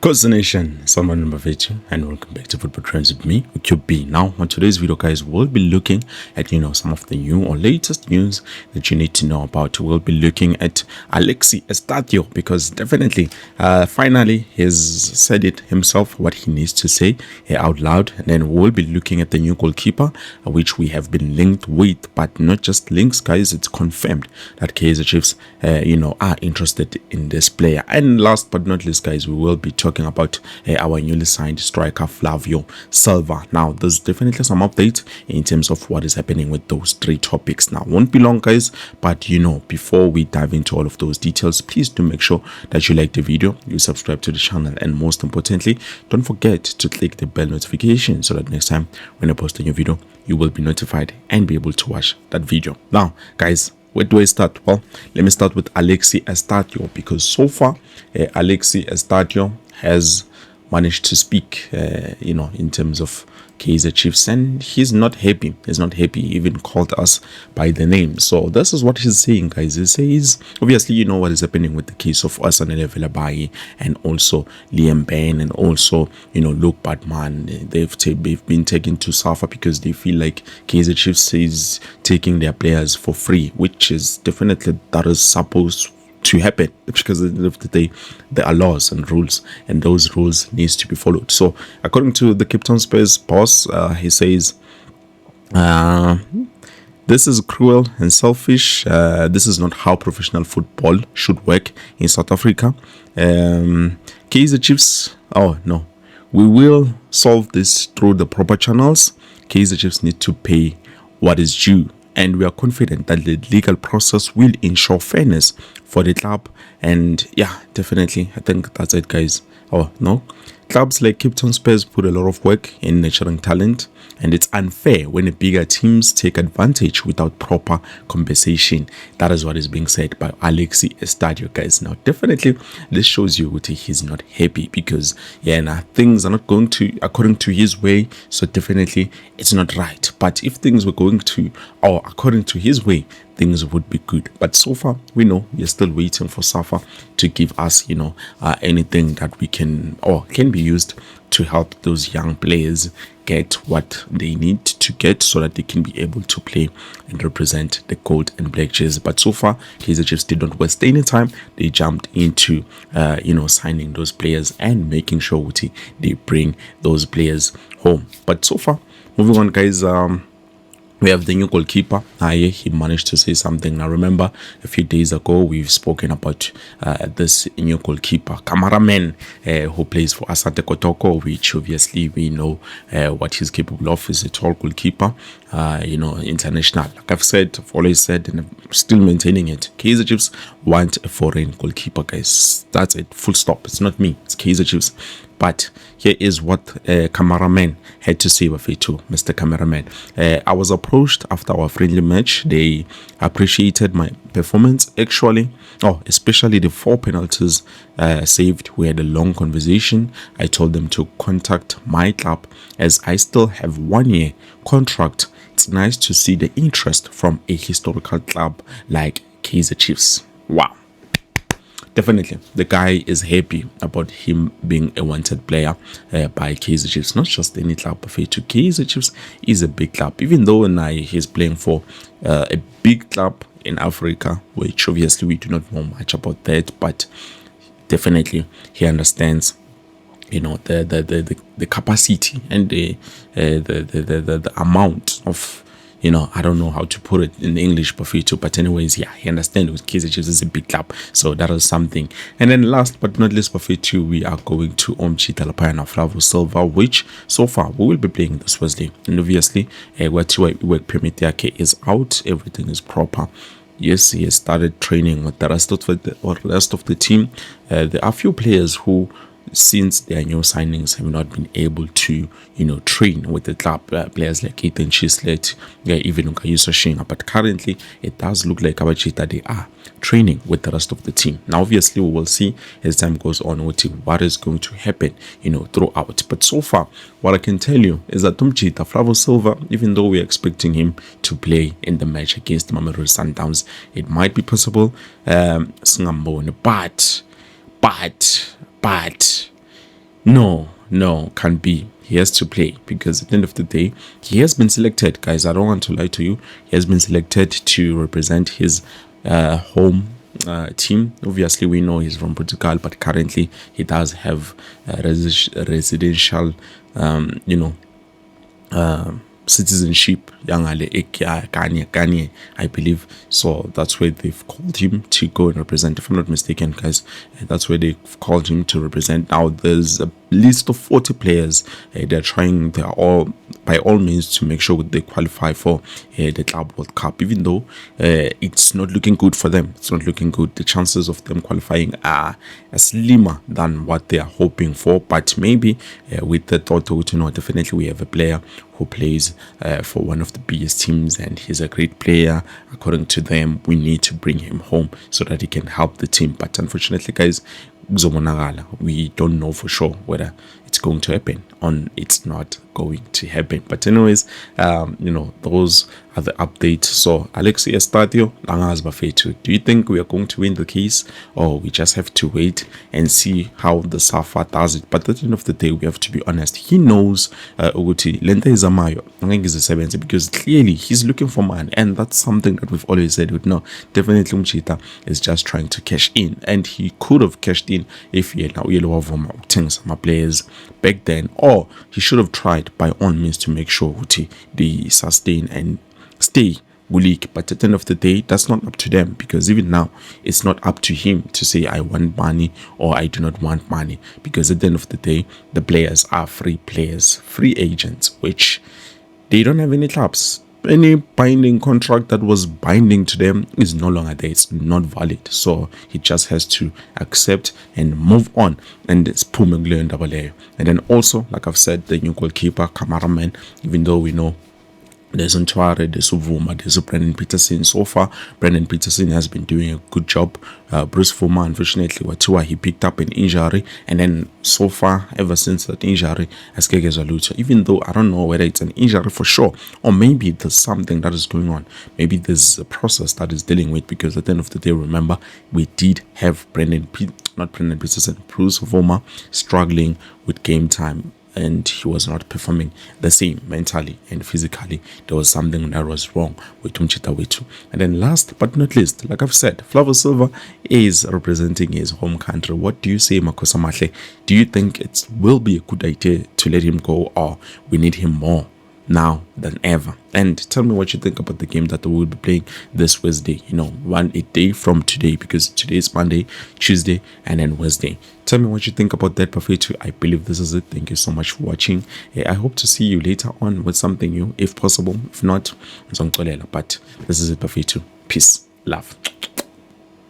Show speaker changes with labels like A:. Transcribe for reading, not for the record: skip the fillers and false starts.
A: Nation, someone number 82, and welcome back to Football Trends with me, QB. Now, on today's video, guys, we'll be looking at, some of the new or latest news that you need to know about. We'll be looking at Alexi Estadio because definitely, finally, he's said it himself, what he needs to say out loud. And then we'll be looking at the new goalkeeper, which we have been linked with, but not just links, guys, it's confirmed that Kaizer Chiefs, are interested in this player. And last but not least, guys, we will be talking about our newly signed striker Flavio Silva. Now there's definitely some updates in terms of what is happening with those three topics. Now won't be long, guys, but before we dive into all of those details, please do make sure that you like the video, you subscribe to the channel, and most importantly, don't forget to click the bell notification so that next time when I post a new video, you will be notified and be able to watch that video. Now guys, where do I start? Well, let me start with Alexi Estadio because so far Alexi Estadio has managed to speak, in terms of Kaizer Chiefs, and he's not happy. He's not happy. He even called us by the name. So this is what he's saying, guys. He says, obviously, you know what is happening with the case of Asanele Velabai and also Liam Bain and also, Luke Batman. They've been taken to SAFA because they feel like Kaizer Chiefs is taking their players for free, which is definitely that is supposed to happen because at the end of the day there are laws and rules, and those rules needs to be followed. So according to the Cape Town Spurs boss, he says this is cruel and selfish. This is not how professional football should work in South Africa. Kaizer Chiefs, we will solve this through the proper channels. Kaizer Chiefs need to pay what is due, and we are confident that the legal process will ensure fairness for the club. And yeah, definitely, I think that's it, guys. Clubs like Cape Town Spurs put a lot of work in nurturing talent, and it's unfair when the bigger teams take advantage without proper compensation. That is what is being said by Alexi Estadio, guys. Now, definitely, this shows you that he's not happy because, things are not going to according to his way. So definitely, it's not right. But if things were going to, or according to his way, things would be good. But so far, we know we're still waiting for SAFA to give us, anything that we can or can be used to help those young players get what they need to get so that they can be able to play and represent the gold and black jersey. But so far, Kaizer Chiefs didn't waste any time. They jumped into, signing those players and making sure they bring those players home. But so far, moving on, guys, we have the new goalkeeper. He managed to say something. Now, remember, a few days ago, we've spoken about this new goalkeeper, cameraman, who plays for Asante Kotoko, which obviously we know what he's capable of. Is a tall goalkeeper, international. Like I've always said, and I'm still maintaining it. Kaizer Chiefs want a foreign goalkeeper, guys. That's it. Full stop. It's not me. It's Kaizer Chiefs. But here is what cameraman had to say with it too, Mr. Cameraman. I was approached after our friendly match. They appreciated my performance, actually. Especially the 4 penalties saved. We had a long conversation. I told them to contact my club as I still have 1 year contract. It's nice to see the interest from a historical club like Kaizer Chiefs. Wow. Definitely, the guy is happy about him being a wanted player by Kaizer Chiefs. Not just any club, but Kaizer Chiefs is a big club. Even though he's playing for a big club in Africa, which obviously we do not know much about that, but definitely he understands, the capacity and the amount of. I don't know how to put it in English, but anyways, he understands with Kaizer Chiefs is a big club, so that is something. And then last but not least, we are going to Omchita Lapayana Flavio Silva, which so far we will be playing this Wednesday. And obviously, what work permit is out, everything is proper. Yes, he has started training with the rest of the team. There are a few players who, since their new signings, have not been able to, train with the club. Players like Ethan Chislet, even Kaizer Shinga. But currently, it does look like Abachita, they are training with the rest of the team. Now, obviously, we will see as time goes on what is going to happen, throughout. But so far, what I can tell you is that Umchita, Flavio Silva, even though we're expecting him to play in the match against Mamelodi Sundowns, it might be possible, but No, can't be. He has to play because at the end of the day, he has been selected. Guys, I don't want to lie to you. He has been selected to represent his home team. Obviously, we know he's from Portugal, but currently he does have residential, citizenship yangale Kanye, I believe. So that's where they've called him to go and represent. If I'm not mistaken, guys, that's where they've called him to represent. Now there's a list of 40 players. They're trying by all means to make sure they qualify for the Club World Cup, even though it's not looking good for them. It's not looking good. The chances of them qualifying are slimmer than what they are hoping for, but maybe with the thought that, definitely we have a player who plays for one of the biggest teams and he's a great player. According to them, we need to bring him home so that he can help the team. But unfortunately, guys, we don't know for sure whether it's going to happen or it's not going to happen. But anyways, those are the updates. So Alexi Estadio, do you think we are going to win the case, or we just have to wait and see how the Safa does it? But at the end of the day, we have to be honest. He knows ukuthi lento izamayo angeke isebenze, because clearly he's looking for money, and that's something that we've always said. No, definitely Mchita is just trying to cash in, and he could have cashed in if he had some players back then, or he should have tried by all means to make sure they sustain and stay league. But at the end of the day, that's not up to them, because even now it's not up to him to say I want money or I do not want money, because at the end of the day, the players are free players, free agents, which they don't have any clubs. Any binding contract that was binding to them is no longer there. It's not valid. So he just has to accept and move on. And it's and then also, like I've said, the new goalkeeper, cameraman, even though we know there's Ntware, there's Uvuma, there's Brendan Peterson. So far, Brendan Peterson has been doing a good job. Bruce Vuma, unfortunately, he picked up an injury, and then so far, ever since that injury, even though I don't know whether it's an injury for sure, or maybe there's something that is going on. Maybe there's a process that is dealing with, because at the end of the day, remember, we did have Bruce Vuma struggling with game time, and he was not performing the same mentally and physically. There was something that was wrong with Umchita Wetu. And then last but not least, like I've said, Flavio Silva is representing his home country. What do you say, Makosa Mahle? Do you think it will be a good idea to let him go, or we need him more now than ever? And tell me what you think about the game that we will be playing this Wednesday, a day from today, because today is Monday, Tuesday, and then Wednesday. Tell me what you think about that, Perfect. I believe this is it. Thank you so much for watching. I hope to see you later on with something new, if possible. If not, but this is it, Perfect. Peace, love.